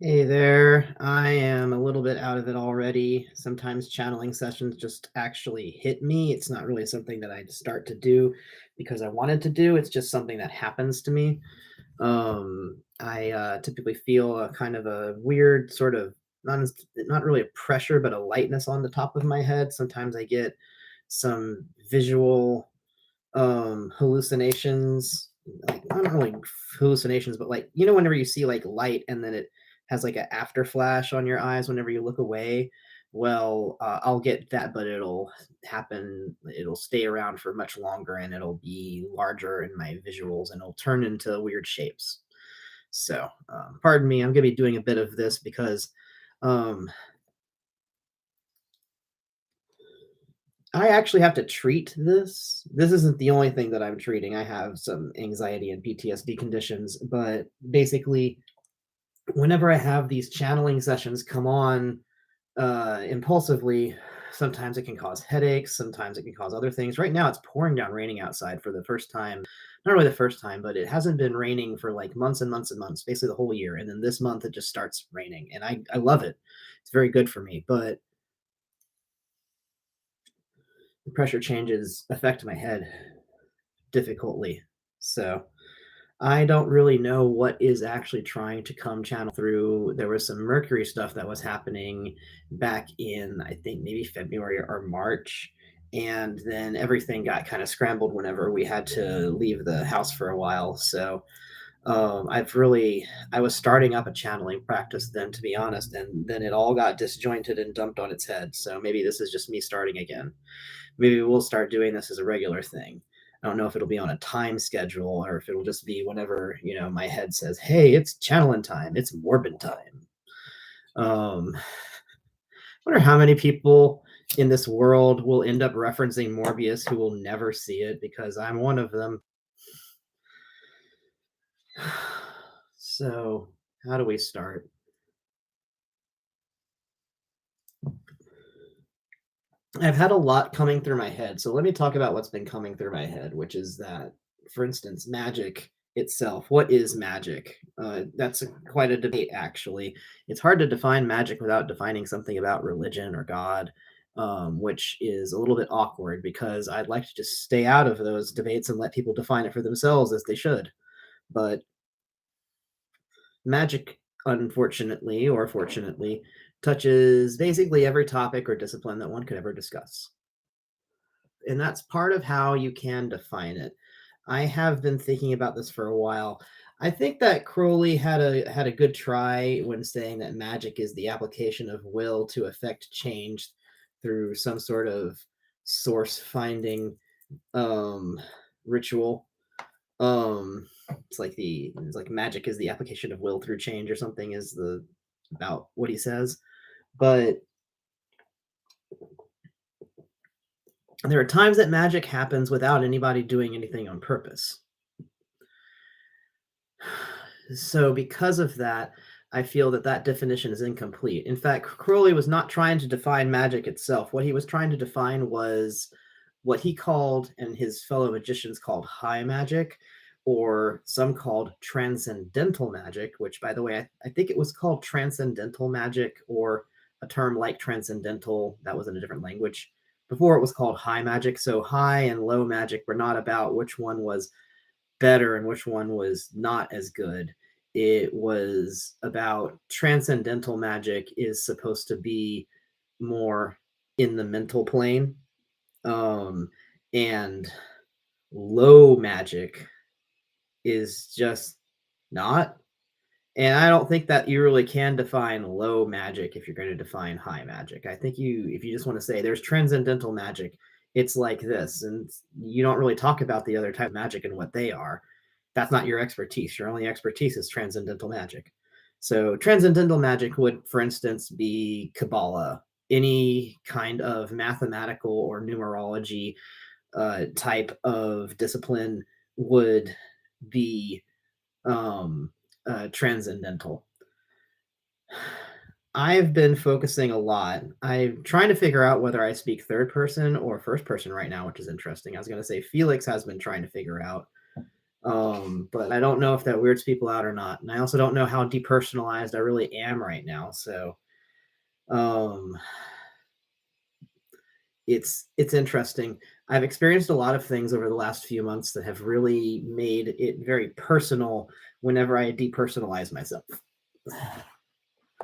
Hey there. I am a little bit out of it already. Sometimes channeling sessions just actually hit me. It's not really something that I start to do because I wanted to do. It's just something that happens to me. I typically feel a kind of a weird sort of not really a pressure, but a lightness on the top of my head. Sometimes I get some visual hallucinations, like not really hallucinations, but like whenever you see like light and then it has like an after flash on your eyes whenever you look away. Well, I'll get that, but it'll stay around for much longer and it'll be larger in my visuals and it'll turn into weird shapes. So pardon me, I'm gonna be doing a bit of this because um I actually have to treat this. This isn't the only thing that I'm treating. I have some anxiety and PTSD conditions, but basically, whenever I have these channeling sessions come on impulsively, sometimes it can cause headaches, sometimes it can cause other things. Right now, it's pouring down raining outside for the first time. Not really the first time, but it hasn't been raining for like months and months and months, basically the whole year. And then this month, it just starts raining, and I love it. It's very good for me, but the pressure changes affect my head difficultly. So I don't really know what is actually trying to come channel through. There was some Mercury stuff that was happening back in, I think, maybe February or March. And then everything got kind of scrambled whenever we had to leave the house for a while. So I was starting up a channeling practice then, to be honest, and then it all got disjointed and dumped on its head. So maybe this is just me starting again. Maybe we'll start doing this as a regular thing. I don't know if it'll be on a time schedule or if it'll just be whenever, my head says, "Hey, it's channeling time. It's morbid time." I wonder how many people in this world will end up referencing Morbius who will never see it because I'm one of them. So, how do we start? I've had a lot coming through my head. So let me talk about what's been coming through my head, which is that, for instance, magic itself. What is magic? Quite a debate, actually. It's hard to define magic without defining something about religion or God, which is a little bit awkward because I'd like to just stay out of those debates and let people define it for themselves as they should. But magic, unfortunately or fortunately, touches basically every topic or discipline that one could ever discuss, and that's part of how you can define it. I have been thinking about this for a while. I think that Crowley had a good try when saying that magic is the application of will to affect change through some sort of source finding um ritual. It's like magic is the application of will through change or something is the about what he says. But there are times that magic happens without anybody doing anything on purpose. So, because of that, I feel that that definition is incomplete. In fact, Crowley was not trying to define magic itself. What he was trying to define was what he called, and his fellow magicians called, high magic, or some called transcendental magic, which, by the way, I think it was called transcendental magic, or a term like transcendental that was in a different language. Before it was called high magic. So, high and low magic were not about which one was better and which one was not as good. It was about transcendental magic is supposed to be more in the mental plane. And low magic is just not. And I don't think that you really can define low magic if you're going to define high magic. I think if you just want to say there's transcendental magic, it's like this, and you don't really talk about the other type of magic and what they are. That's not your expertise. Your only expertise is transcendental magic. So transcendental magic would, for instance, be Kabbalah, any kind of mathematical or numerology type of discipline would be transcendental. I've been focusing a lot. I'm trying to figure out whether I speak third person or first person right now, which is interesting. I was going to say Felix has been trying to figure out. But I don't know if that weirds people out or not. And I also don't know how depersonalized I really am right now. So um, it's interesting. I've experienced a lot of things over the last few months that have really made it very personal whenever I depersonalize myself.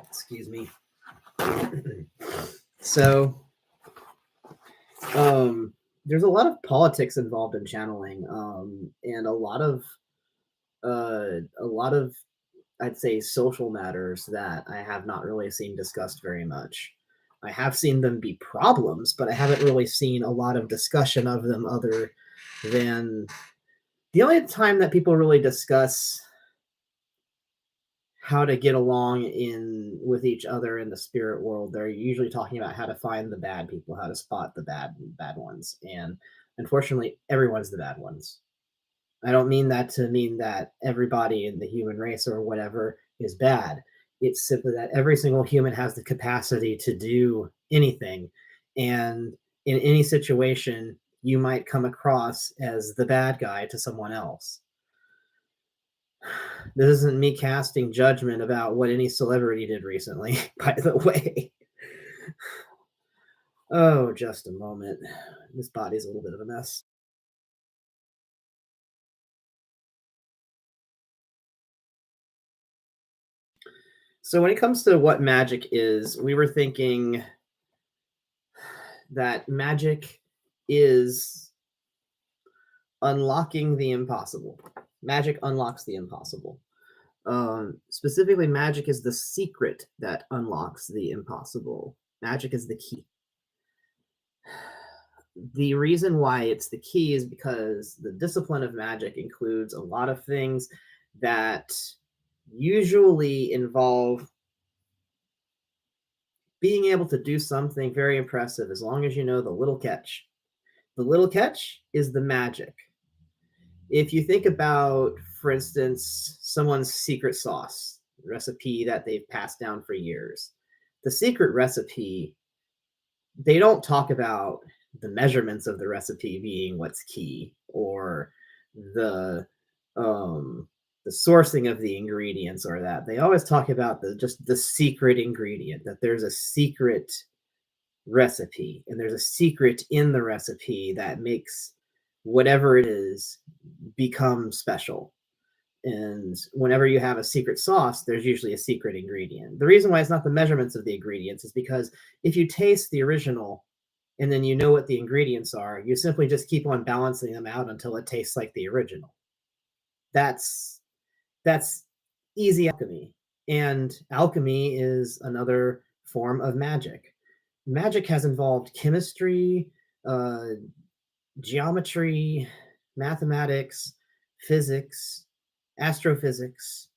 Excuse me. So um, there's a lot of politics involved in channeling, and a lot of I'd say social matters that I have not really seen discussed very much. I have seen them be problems, but I haven't really seen a lot of discussion of them other than the only time that people really discuss how to get along in with each other in the spirit world. They're usually talking about how to find the bad people, how to spot the bad ones. And unfortunately, everyone's the bad ones. I don't mean that to mean that everybody in the human race or whatever is bad. It's simply that every single human has the capacity to do anything. And in any situation, you might come across as the bad guy to someone else. This isn't me casting judgment about what any celebrity did recently, by the way. Oh, just a moment. This body's a little bit of a mess. So, when it comes to what magic is, we were thinking that magic is unlocking the impossible. Magic unlocks the impossible. Specifically, magic is the secret that unlocks the impossible. Magic is the key. The reason why it's the key is because the discipline of magic includes a lot of things that usually involve being able to do something very impressive as long as you know the little catch. The little catch is the magic. If you think about, for instance, someone's secret sauce recipe that they've passed down for years, the secret recipe, they don't talk about the measurements of the recipe being what's key, or the um the sourcing of the ingredients, or that they always talk about the just the secret ingredient, that there's a secret recipe and there's a secret in the recipe that makes whatever it is become special. And whenever you have a secret sauce, there's usually a secret ingredient. The reason why it's not the measurements of the ingredients is because if you taste the original and then you know what the ingredients are, you simply just keep on balancing them out until it tastes like the original. That's that's easy alchemy. And alchemy is another form of magic. Magic has involved chemistry, uh, geometry, mathematics, physics, astrophysics.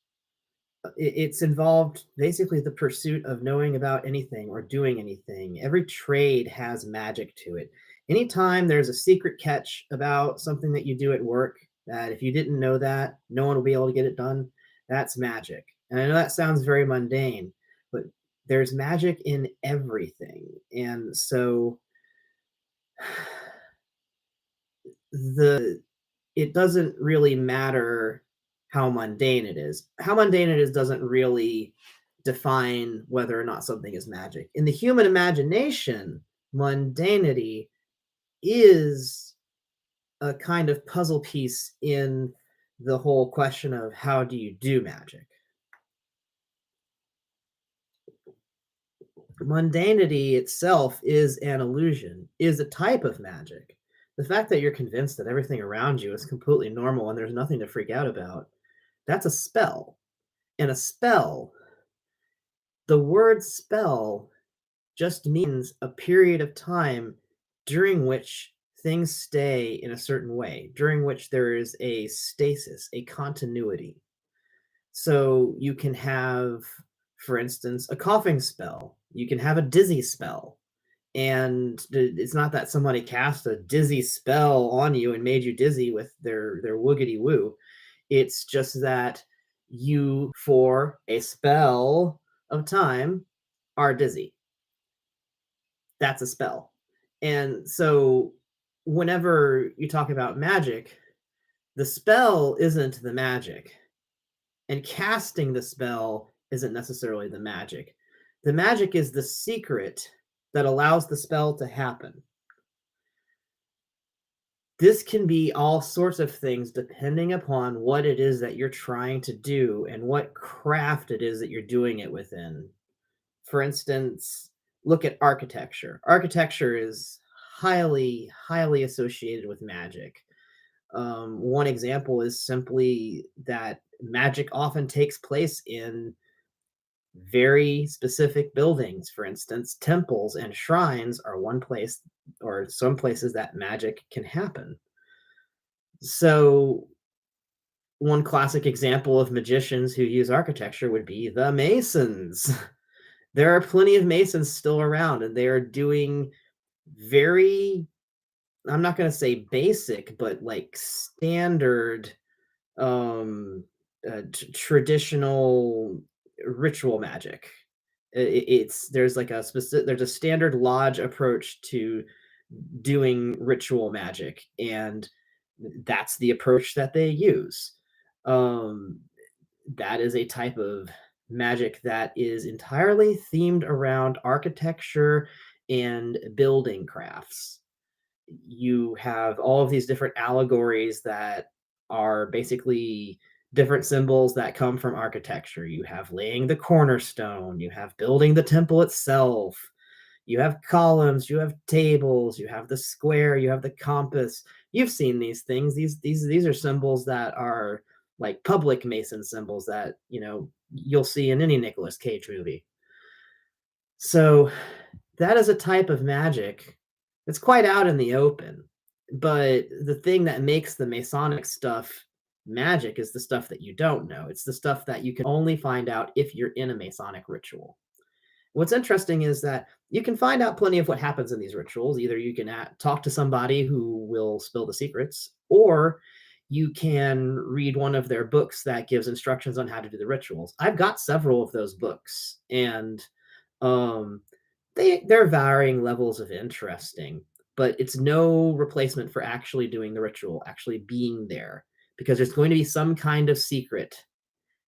It's involved basically the pursuit of knowing about anything or doing anything. Every trade has magic to it. Anytime there's a secret catch about something that you do at work, that if you didn't know that, no one will be able to get it done, that's magic. And I know that sounds very mundane, but there's magic in everything. And so the it doesn't really matter how mundane it is. How mundane it is doesn't really define whether or not something is magic. In the human imagination, mundanity is a kind of puzzle piece in the whole question of how do you do magic. Mundanity itself is an illusion, is a type of magic. The fact that you're convinced that everything around you is completely normal and there's nothing to freak out about, that's a spell. And a spell, the word spell just means a period of time during which things stay in a certain way, during which there is a stasis, a continuity. So you can have, for instance, a coughing spell, you can have a dizzy spell. And it's not that somebody cast a dizzy spell on you and made you dizzy with their woogity woo. It's just that you, for a spell of time, are dizzy. That's a spell. And so, whenever you talk about magic, The spell isn't the magic, and casting the spell isn't necessarily the magic. The magic is the secret that allows the spell to happen. This can be all sorts of things depending upon what it is that you're trying to do and what craft it is that you're doing it within. For instance, look at architecture. Architecture is highly associated with magic. One example is simply that magic often takes place in very specific buildings. For instance, temples and shrines are one place or some places that magic can happen. So, one classic example of magicians who use architecture would be the Masons. There are plenty of Masons still around, and they are doing very, I'm not going to say basic, but like standard, um, traditional ritual magic. It's there's like a specific there's a standard lodge approach to doing ritual magic, and that's the approach that they use. Um, that is a type of magic that is entirely themed around architecture and building crafts. You have all of these different allegories that are basically different symbols that come from architecture. You have laying the cornerstone, you have building the temple itself, you have columns, you have tables, you have the square, you have the compass. You've seen these things. These are symbols that are like public Mason symbols that, you'll see in any Nicolas Cage movie. So that is a type of magic that's quite out in the open. But the thing that makes the Masonic stuff magic is the stuff that you don't know. It's the stuff that you can only find out if you're in a Masonic ritual. What's interesting is that you can find out plenty of what happens in these rituals. Either you can talk to somebody who will spill the secrets, or you can read one of their books that gives instructions on how to do the rituals. I've got several of those books, and um, they're varying levels of interesting, but it's no replacement for actually doing the ritual, actually being there, because there's going to be some kind of secret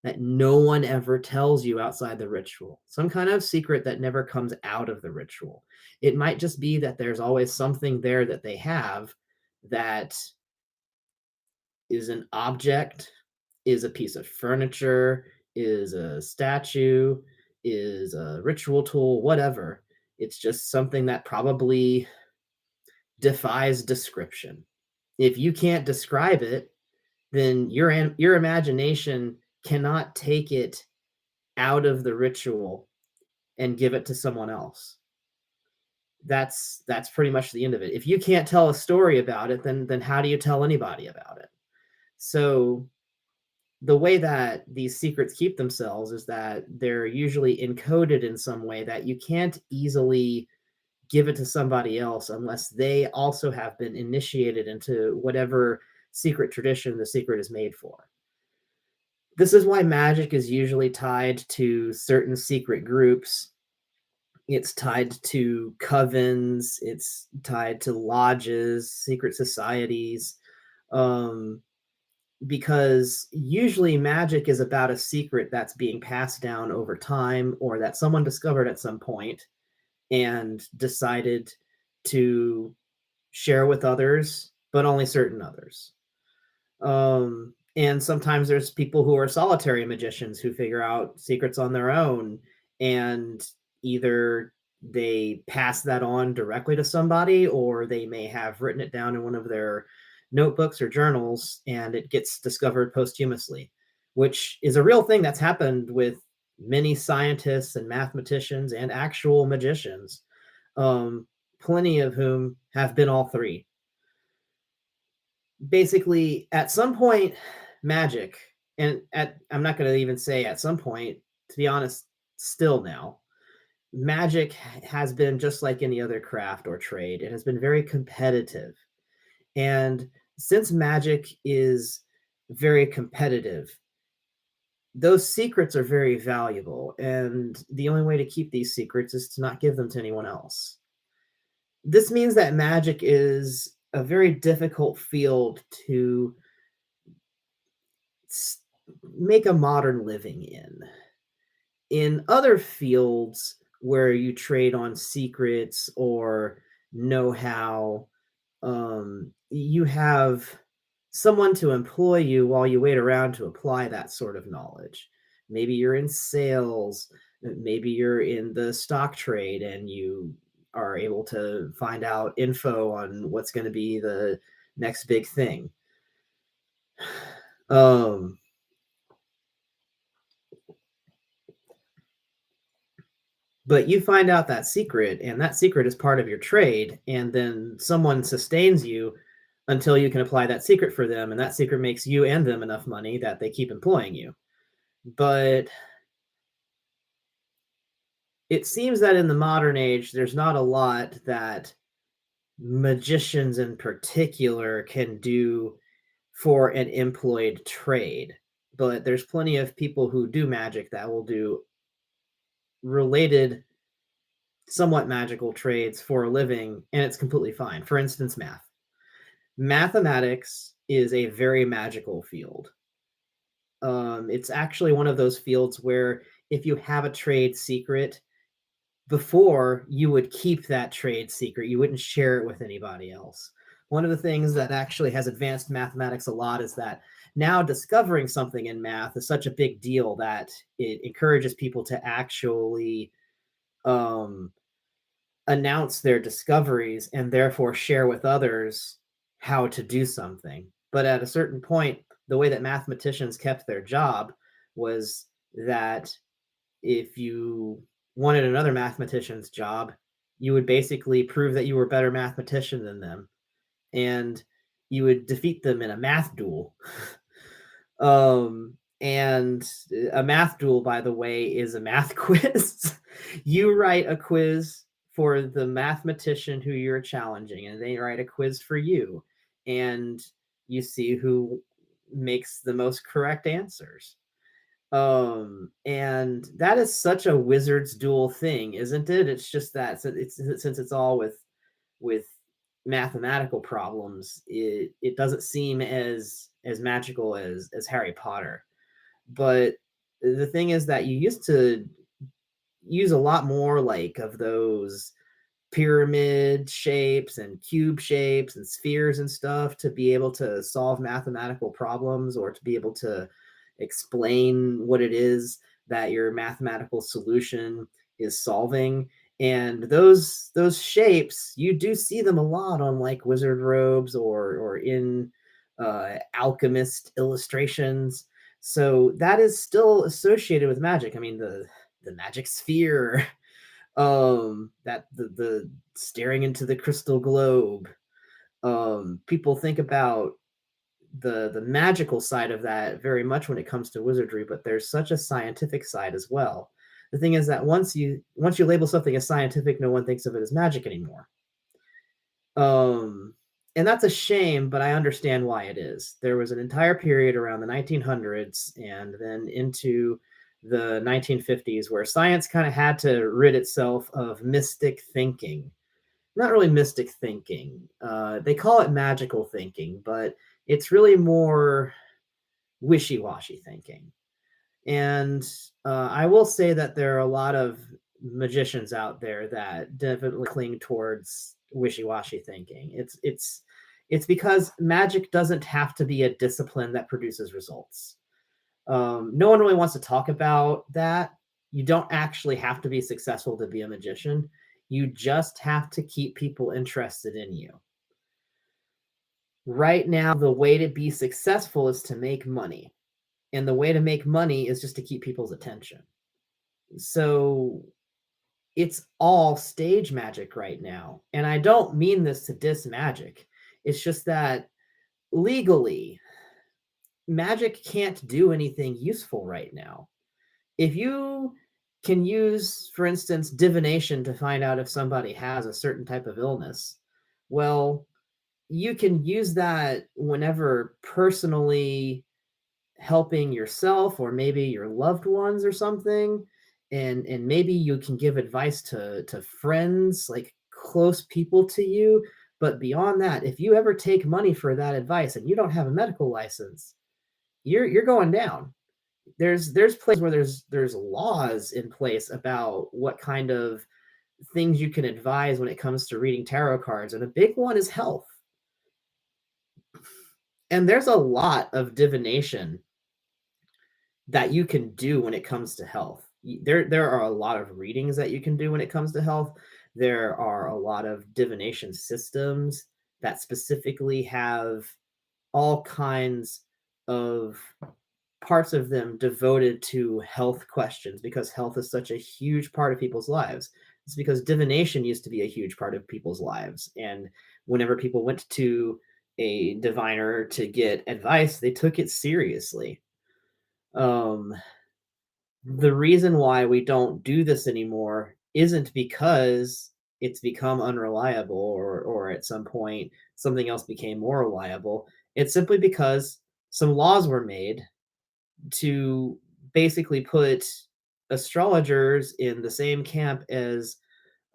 that no one ever tells you outside the ritual, some kind of secret that never comes out of the ritual. It might just be that there's always something there that they have that is an object, is a piece of furniture, is a statue, is a ritual tool, whatever. It's just something that probably defies description. If you can't describe it, then your imagination cannot take it out of the ritual and give it to someone else. That's pretty much the end of it. If you can't tell a story about it, then how do you tell anybody about it? So the way that these secrets keep themselves is that they're usually encoded in some way that you can't easily give it to somebody else unless they also have been initiated into whatever secret tradition the secret is made for. This is why magic is usually tied to certain secret groups. It's tied to covens, it's tied to lodges, secret societies, um, because usually magic is about a secret that's being passed down over time or that someone discovered at some point and decided to share with others, but only certain others. And sometimes there's people who are solitary magicians who figure out secrets on their own, and either they pass that on directly to somebody or they may have written it down in one of their notebooks or journals and it gets discovered posthumously, which is a real thing that's happened with many scientists and mathematicians and actual magicians, um, plenty of whom have been all three. Basically, at some point, magic, and I'm not going to even say at some point, to be honest, still now, magic has been just like any other craft or trade. It has been very competitive. And since magic is very competitive, those secrets are very valuable. And the only way to keep these secrets is to not give them to anyone else. This means that magic is a very difficult field to s- make a modern living in. In other fields where you trade on secrets or know-how, you have someone to employ you while you wait around to apply that sort of knowledge. Maybe you're in sales, maybe you're in the stock trade and you are able to find out info on what's going to be the next big thing. Um, but you find out that secret, and that secret is part of your trade, and then someone sustains you until you can apply that secret for them, and that secret makes you and them enough money that they keep employing you. But it seems that in the modern age, there's not a lot that magicians in particular can do for an employed trade. But there's plenty of people who do magic that will do related, somewhat magical trades for a living, and it's completely fine. For instance, math. Mathematics is a very magical field. It's actually one of those fields where if you have a trade secret, before you would keep that trade secret, you wouldn't share it with anybody else. One of the things that actually has advanced mathematics a lot is that now discovering something in math is such a big deal that it encourages people to actually um, announce their discoveries and therefore share with others how to do something. But at a certain point, the way that mathematicians kept their job was that if you wanted another mathematician's job, you would basically prove that you were a better mathematician than them, and you would defeat them in a math duel. And a math duel, by the way, is a math quiz. You write a quiz for the mathematician who you're challenging, and they write a quiz for you, and you see who makes the most correct answers. And that is such a wizard's duel thing, isn't it? It's just that since it's all with mathematical problems, it doesn't seem as magical as Harry Potter. But the thing is that you used to use a lot more like of those pyramid shapes and cube shapes and spheres and stuff to be able to solve mathematical problems or to be able to explain what it is that your mathematical solution is solving. And those shapes, you do see them a lot on like wizard robes or in alchemist illustrations. So that is still associated with magic. I mean, the magic sphere, that the staring into the crystal globe. People think about the magical side of that very much when it comes to wizardry, but there's such a scientific side as well. The thing is that once you label something as scientific, no one thinks of it as magic anymore. um and that's a shame, but I understand why it is. There was an entire period around the 1900s and then into the 1950s where science kind of had to rid itself of mystic thinking. Not really mystic thinking. They call it magical thinking, but it's really more wishy-washy thinking. And I will say that there are a lot of magicians out there that definitely cling towards wishy-washy thinking. It's because magic doesn't have to be a discipline that produces results. No one really wants to talk about that. You don't actually have to be successful to be a magician. You just have to keep people interested in you. Right now, the way to be successful is to make money. And the way to make money is just to keep people's attention. So it's all stage magic right now. And I don't mean this to diss magic. It's just that legally, magic can't do anything useful right now. If you can use, for instance, divination to find out if somebody has a certain type of illness, well, you can use that whenever personally helping yourself or maybe your loved ones or something. And maybe you can give advice to friends, like close people to you. But beyond that, if you ever take money for that advice and you don't have a medical license, you're going down. There's places where there's laws in place about what kind of things you can advise when it comes to reading tarot cards, and a big one is health. And there's a lot of divination that you can do when it comes to health. There are a lot of readings that you can do when it comes to health. There are a lot of divination systems that specifically have all kinds of parts of them devoted to health questions because health is such a huge part of people's lives. It's because divination used to be a huge part of people's lives. And whenever people went to a diviner to get advice, they took it seriously. Um, the reason why we don't do this anymore isn't because it's become unreliable or at some point something else became more reliable. It's simply because some laws were made to basically put astrologers in the same camp as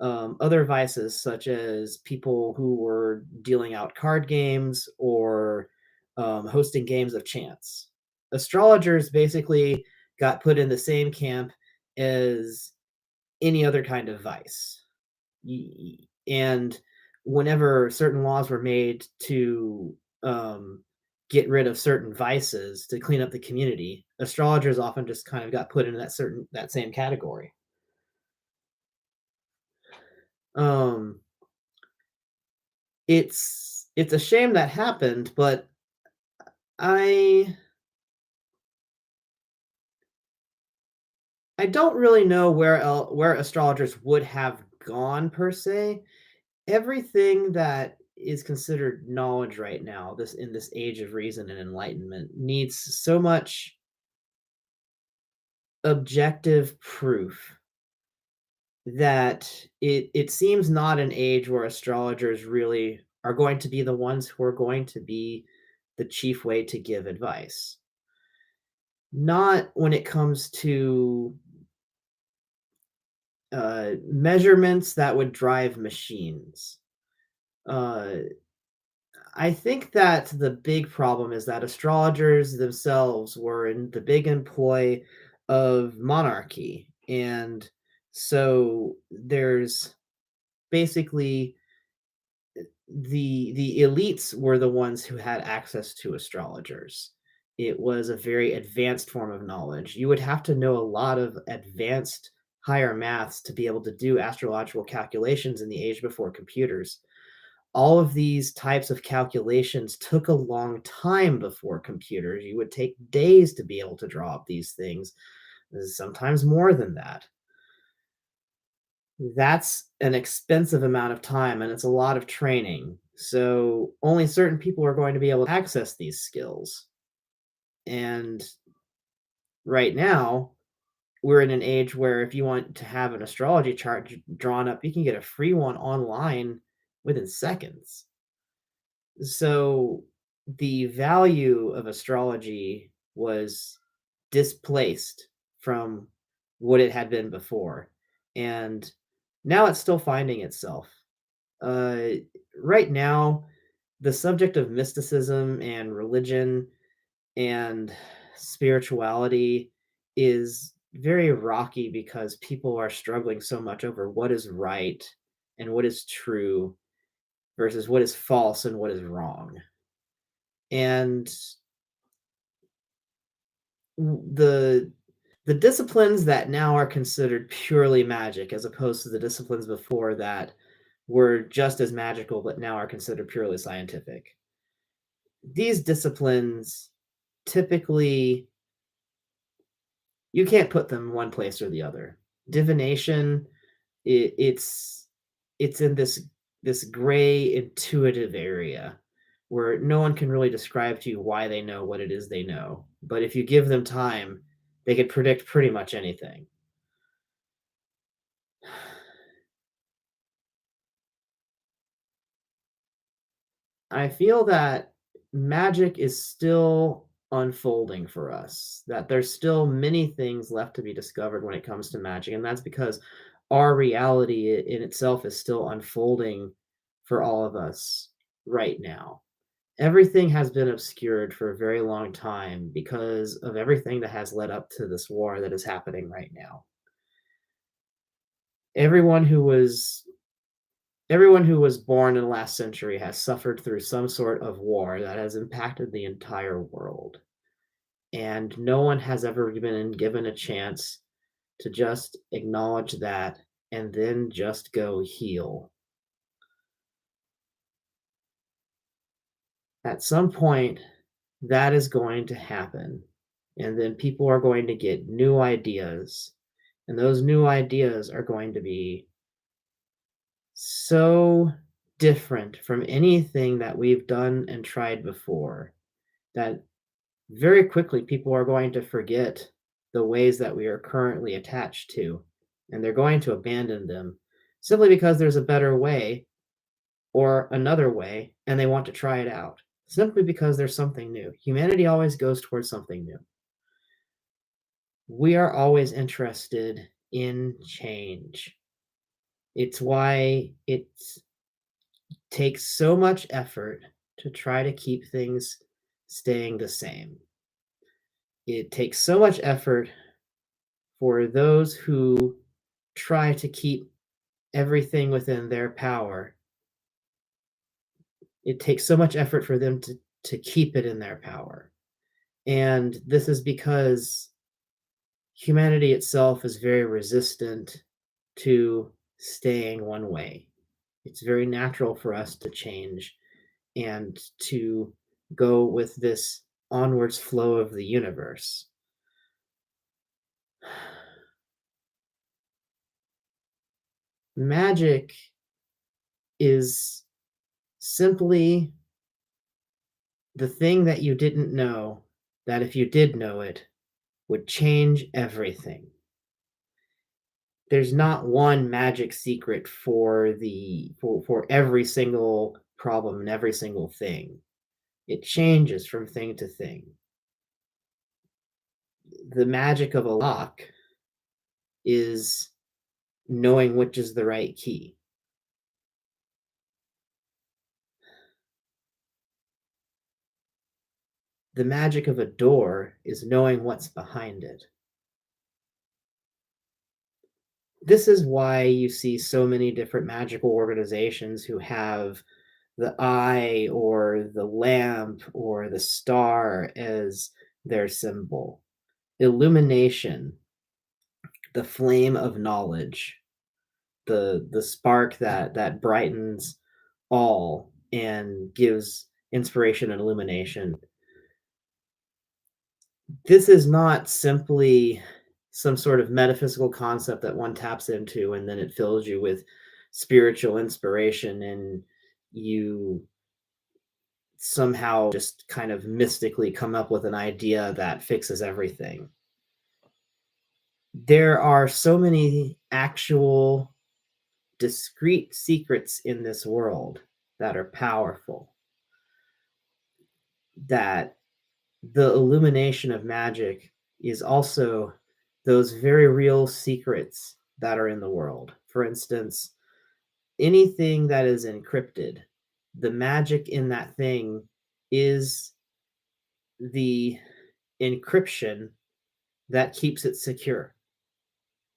other vices, such as people who were dealing out card games or hosting games of chance. Astrologers basically got put in the same camp as any other kind of vice. And whenever certain laws were made to get rid of certain vices to clean up the community, astrologers often just kind of got put into that same category. Um, it's a shame that happened, but I I don't really know where astrologers would have gone per se. Everything that is considered knowledge right now, this in this age of reason and enlightenment, needs so much objective proof that it seems not an age where astrologers really are going to be the ones who are going to be the chief way to give advice. Not when it comes to measurements that would drive machines. Uh, I think that the big problem is that astrologers themselves were in the big employ of monarchy. And so there's basically the elites were the ones who had access to astrologers. It was a very advanced form of knowledge. You would have to know a lot of advanced higher maths to be able to do astrological calculations in the age before computers. All of these types of calculations took a long time before computers. You would take days to be able to draw up these things, sometimes more than that. That's an expensive amount of time and it's a lot of training. So only certain people are going to be able to access these skills. And right now, we're in an age where if you want to have an astrology chart drawn up, you can get a free one online within seconds. So the value of astrology was displaced from what it had been before. And now it's still finding itself. Uh, right now, the subject of mysticism and religion and spirituality is very rocky because people are struggling so much over what is right and what is true versus what is false and what is wrong. And the the disciplines that now are considered purely magic as opposed to the disciplines before that were just as magical but now are considered purely scientific. These disciplines typically you can't put them one place or the other. Divination, it's in this gray intuitive area where no one can really describe to you why they know what it is they know. But if you give them time, they could predict pretty much anything. I feel that magic is still unfolding for us, that there's still many things left to be discovered when it comes to magic. And that's because our reality in itself is still unfolding for all of us right now. Everything has been obscured for a very long time because of everything that has led up to this war that is happening right now. Everyone who was everyone who was born in the last century has suffered through some sort of war that has impacted the entire world. And no one has ever been given a chance to just acknowledge that and then just go heal. At some point, that is going to happen. And then people are going to get new ideas. And those new ideas are going to be so different from anything that we've done and tried before that very quickly people are going to forget the ways that we are currently attached to, and they're going to abandon them simply because there's a better way or another way and they want to try it out. Simply because there's something new. Humanity always goes towards something new. We are always interested in change. It's why it takes so much effort to try to keep things staying the same. It takes so much effort for those who try to keep everything within their power. It takes so much effort for them to keep it in their power. And this is because humanity itself is very resistant to staying one way. It's very natural for us to change and to go with this onwards flow of the universe. Magic is simply the thing that you didn't know that if you did know it would change everything. There's not one magic secret for every single problem and every single thing. It changes from thing to thing. The magic of a lock is knowing which is the right key. The magic of a door is knowing what's behind it. This is why you see so many different magical organizations who have the eye or the lamp or the star as their symbol. Illumination, the flame of knowledge, the spark that brightens all and gives inspiration and illumination. This is not simply some sort of metaphysical concept that one taps into and then it fills you with spiritual inspiration and you somehow just kind of mystically come up with an idea that fixes everything. There are so many actual discrete secrets in this world that are powerful that the illumination of magic is also those very real secrets that are in the world. For instance, anything that is encrypted, the magic in that thing is the encryption that keeps it secure.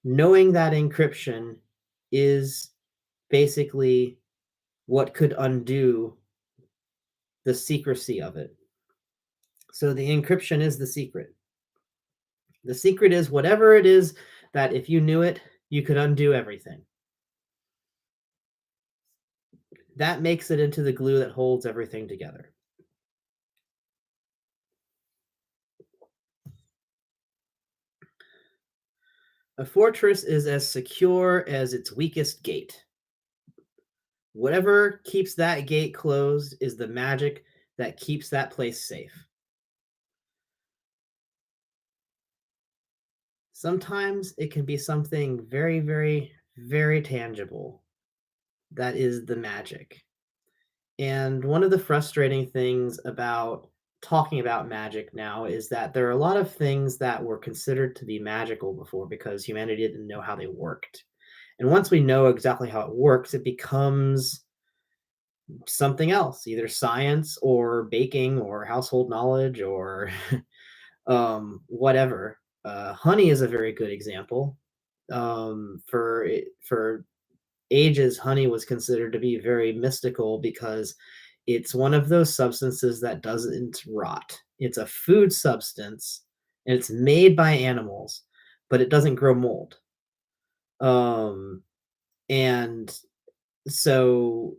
Knowing that encryption is basically what could undo the secrecy of it. So the encryption is the secret. The secret is whatever it is that if you knew it, you could undo everything. That makes it into the glue that holds everything together. A fortress is as secure as its weakest gate. Whatever keeps that gate closed is the magic that keeps that place safe. Sometimes it can be something very, very, very tangible that is the magic. And one of the frustrating things about talking about magic now is that there are a lot of things that were considered to be magical before because humanity didn't know how they worked. And once we know exactly how it works, it becomes something else, either science or baking or household knowledge or whatever. Honey is a very good example. For ages, honey was considered to be very mystical because it's one of those substances that doesn't rot. It's a food substance and it's made by animals, but it doesn't grow mold. Um, and so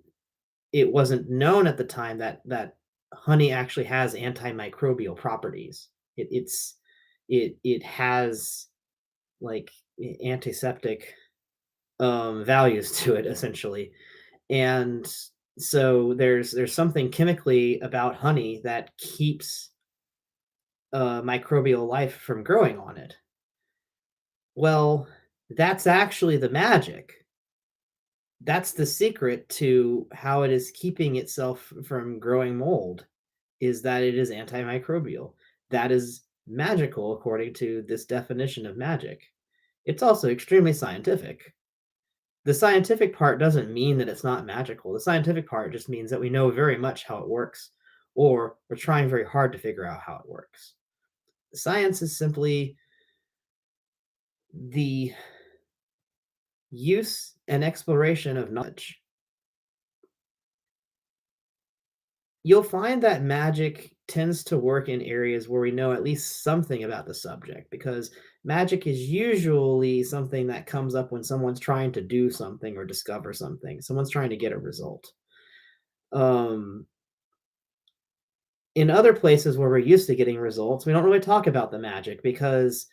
it wasn't known at the time that honey actually has antimicrobial properties. It has like antiseptic values to it essentially. And so there's something chemically about honey that keeps microbial life from growing on it. Well, that's actually the magic. That's the secret to how it is keeping itself from growing mold, is that it is antimicrobial. That is magical according to this definition of magic. It's also extremely scientific. The scientific part doesn't mean that it's not magical. The scientific part just means that we know very much how it works, or we're trying very hard to figure out how it works. Science is simply the use and exploration of knowledge. You'll find that magic tends to work in areas where we know at least something about the subject, because magic is usually something that comes up when someone's trying to do something or discover something. Someone's trying to get a result. Um, in other places where we're used to getting results, we don't really talk about the magic because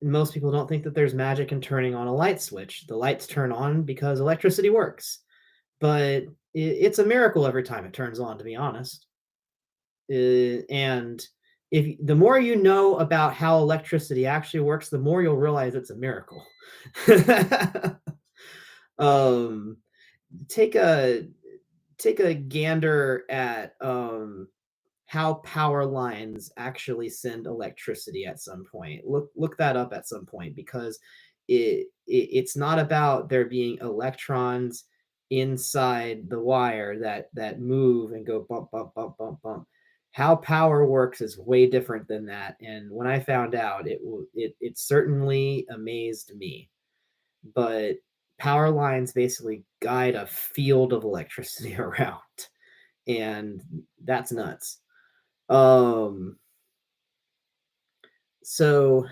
most people don't think that there's magic in turning on a light switch. The lights turn on because electricity works, but it's a miracle every time it turns on, to be honest. And if the more you know about how electricity actually works, the more you'll realize it's a miracle. um, take a take a gander at how power lines actually send electricity at some point. Look that up at some point, because it's not about there being electrons inside the wire that move and go bump bump bump bump bump. How power works is way different than that. And when I found out, it certainly amazed me. But power lines basically guide a field of electricity around, and that's nuts. Um, so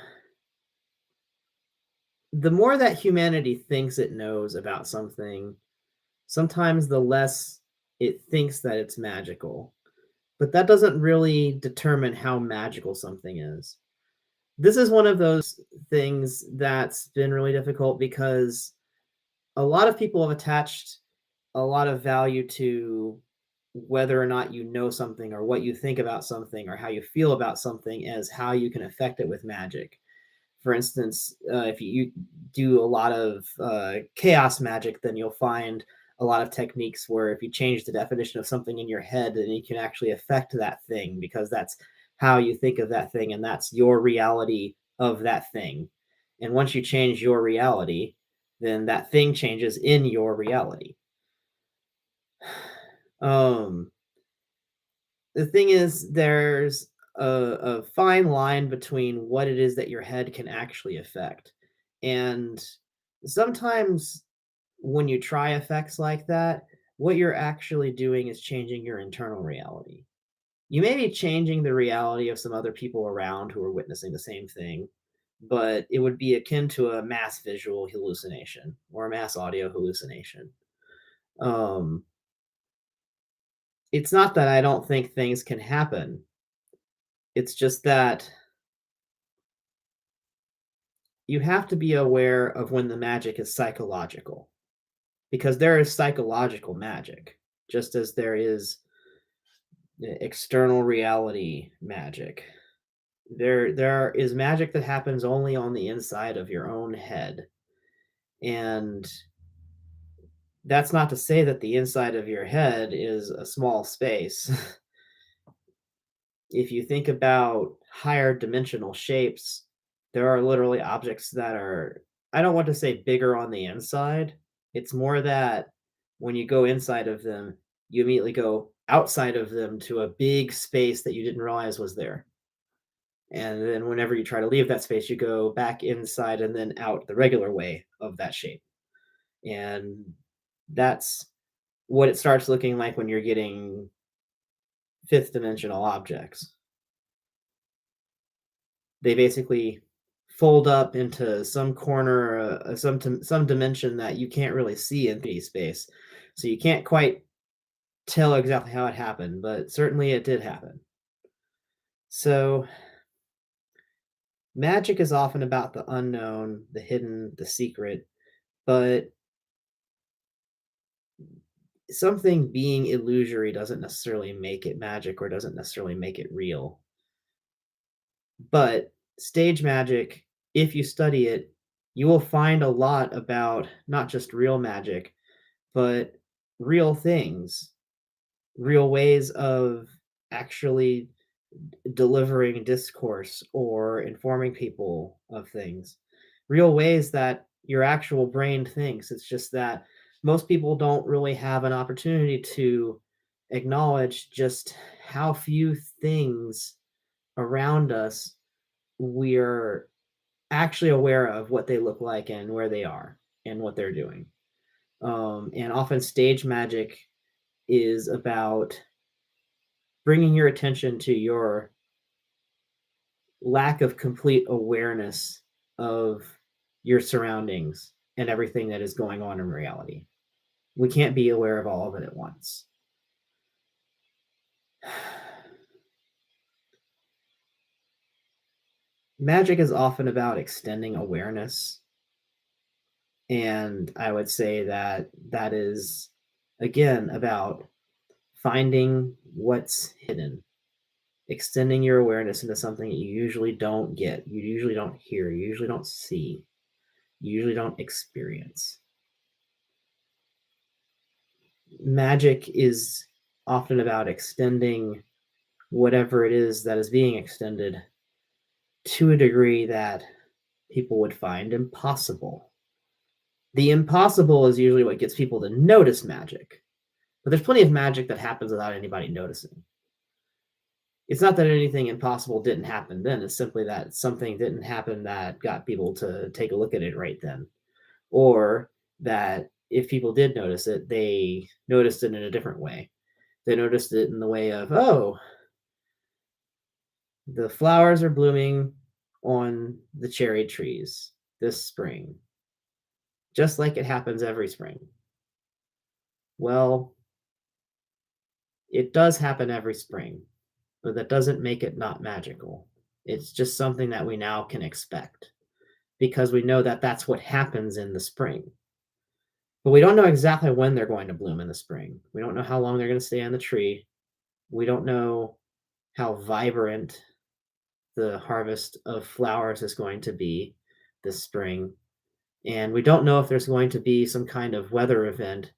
the more that humanity thinks it knows about something, sometimes the less it thinks that it's magical. But that doesn't really determine how magical something is. This is one of those things that's been really difficult because a lot of people have attached a lot of value to whether or not you know something or what you think about something or how you feel about something as how you can affect it with magic. For instance, if you do a lot of chaos magic, then you'll find a lot of techniques where if you change the definition of something in your head, then you can actually affect that thing because that's how you think of that thing and that's your reality of that thing. And once you change your reality, then that thing changes in your reality. Um, the thing is, there's a fine line between what it is that your head can actually affect. And sometimes when you try effects like that, what you're actually doing is changing your internal reality. You may be changing the reality of some other people around who are witnessing the same thing, but it would be akin to a mass visual hallucination or a mass audio hallucination. Um, it's not that I don't think things can happen. It's just that you have to be aware of when the magic is psychological, because there is psychological magic, just as there is external reality magic. There is magic that happens only on the inside of your own head. And that's not to say that the inside of your head is a small space. If you think about higher dimensional shapes, there are literally objects that are, I don't want to say bigger on the inside. It's more that when you go inside of them, you immediately go outside of them to a big space that you didn't realize was there. And then whenever you try to leave that space, you go back inside and then out the regular way of that shape. And that's what it starts looking like when you're getting fifth dimensional objects. They basically fold up into some corner, some dimension that you can't really see in 3D space. So you can't quite tell exactly how it happened, but certainly it did happen. So magic is often about the unknown, the hidden, the secret, but something being illusory doesn't necessarily make it magic or doesn't necessarily make it real. But stage magic, if you study it, you will find a lot about not just real magic, but real things, real ways of actually delivering discourse or informing people of things, real ways that your actual brain thinks. It's just that most people don't really have an opportunity to acknowledge just how few things around us we're actually aware of what they look like and where they are and what they're doing. And often stage magic is about bringing your attention to your lack of complete awareness of your surroundings and everything that is going on in reality. We can't be aware of all of it at once. Magic is often about extending awareness. And I would say that that is, again, about finding what's hidden, extending your awareness into something that you usually don't get, you usually don't hear, you usually don't see, you usually don't experience. Magic is often about extending whatever it is that is being extended to a degree that people would find impossible. The impossible is usually what gets people to notice magic, but there's plenty of magic that happens without anybody noticing. It's not that anything impossible didn't happen then, it's simply that something didn't happen that got people to take a look at it right then. Or that if people did notice it, they noticed it in a different way. They noticed it in the way of, oh, the flowers are blooming on the cherry trees this spring, just like it happens every spring. Well, it does happen every spring, but that doesn't make it not magical. It's just something that we now can expect because we know that that's what happens in the spring. But we don't know exactly when they're going to bloom in the spring. We don't know how long they're going to stay on the tree. We don't know how vibrant the harvest of flowers is going to be this spring. And we don't know if there's going to be some kind of weather event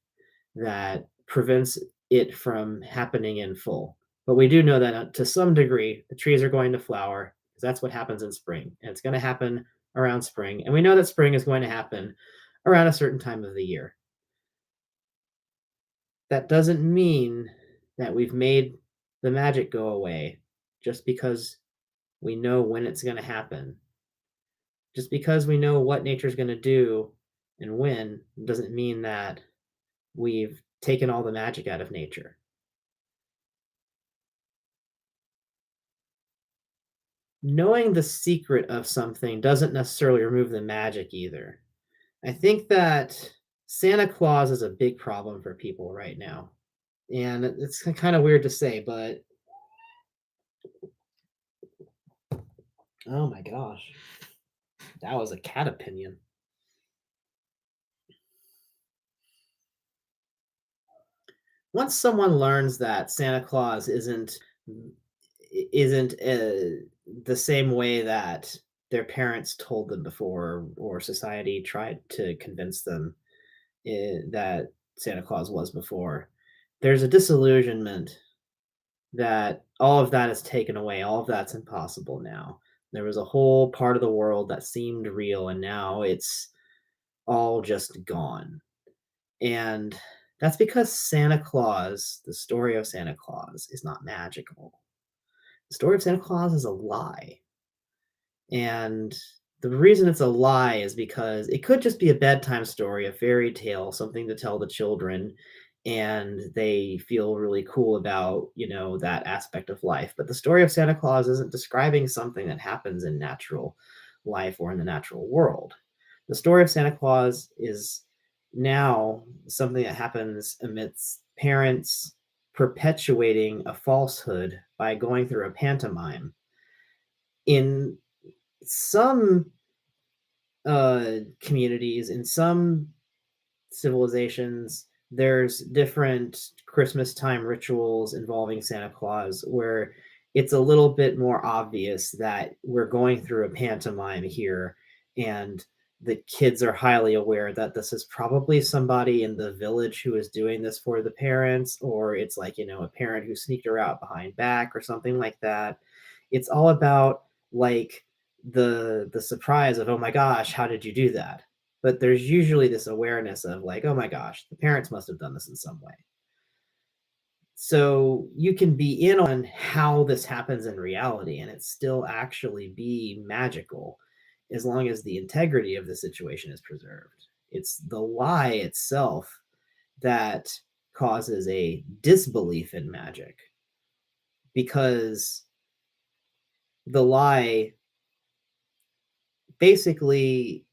that prevents it from happening in full. But we do know that to some degree, the trees are going to flower because that's what happens in spring. And it's going to happen around spring. And we know that spring is going to happen around a certain time of the year. That doesn't mean that we've made the magic go away just because we know when it's going to happen. Just because we know what nature's going to do and when doesn't mean that we've taken all the magic out of nature. Knowing the secret of something doesn't necessarily remove the magic either. I think that Santa Claus is a big problem for people right now. And it's kind of weird to say, but oh my gosh, that was a cat opinion. Once someone learns that Santa Claus isn't the same way that their parents told them before, or society tried to convince them that Santa Claus was before, there's a disillusionment that all of that is taken away. All of that's impossible now. There was a whole part of the world that seemed real, and now it's all just gone. And That's because Santa Claus, the story of Santa Claus, is not magical. The story of Santa Claus is a lie. And the reason it's a lie is because it could just be a bedtime story, a fairy tale, something to tell the children, and they feel really cool about, that aspect of life. But the story of Santa Claus isn't describing something that happens in natural life or in the natural world. The story of Santa Claus is now something that happens amidst parents perpetuating a falsehood by going through a pantomime. In some communities, in some civilizations, there's different Christmas time rituals involving Santa Claus where it's a little bit more obvious that we're going through a pantomime here, and the kids are highly aware that this is probably somebody in the village who is doing this for the parents, or it's like, a parent who sneaked her out behind back or something like that. It's all about like the surprise of, oh my gosh, how did you do that? But there's usually this awareness of like, oh my gosh, the parents must have done this in some way. So you can be in on how this happens in reality and it still actually be magical as long as the integrity of the situation is preserved. It's the lie itself that causes a disbelief in magic, because the lie basically,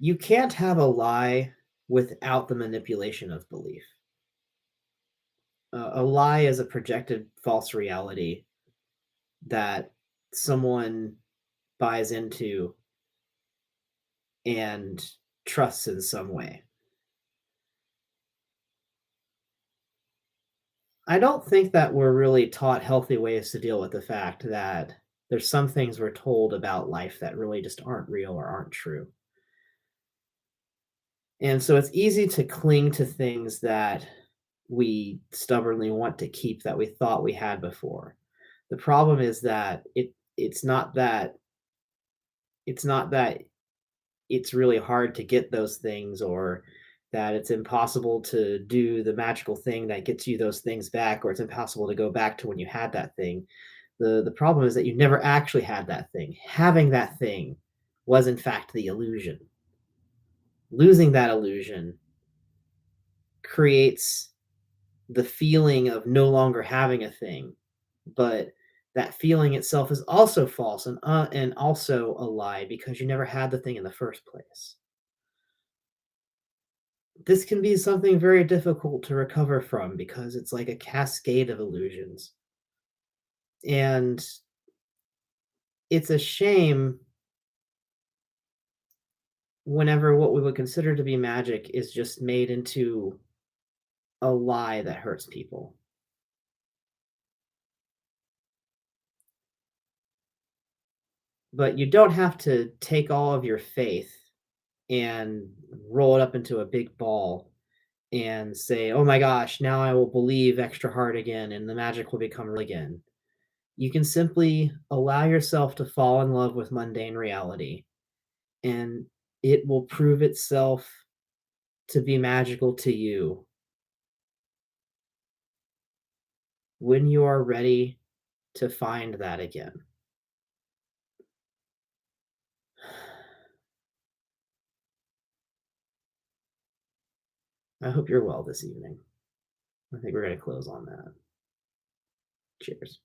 you can't have a lie without the manipulation of belief. A lie is a projected false reality that someone buys into and trusts in some way. I don't think that we're really taught healthy ways to deal with the fact that there's some things we're told about life that really just aren't real or aren't true. And so it's easy to cling to things that we stubbornly want to keep that we thought we had before. The problem is that it's not that it's really hard to get those things, or that it's impossible to do the magical thing that gets you those things back, or it's impossible to go back to when you had that thing. The problem is that you never actually had that thing. Having that thing was in fact the illusion. Losing that illusion creates the feeling of no longer having a thing, but that feeling itself is also false and also a lie because you never had the thing in the first place. This can be something very difficult to recover from because it's like a cascade of illusions. And it's a shame whenever what we would consider to be magic is just made into a lie that hurts people. But you don't have to take all of your faith and roll it up into a big ball and say, "Oh my gosh, now I will believe extra hard again and the magic will become real again." You can simply allow yourself to fall in love with mundane reality, and it will prove itself to be magical to you when you are ready to find that again. I hope you're well this evening. I think we're going to close on that. Cheers.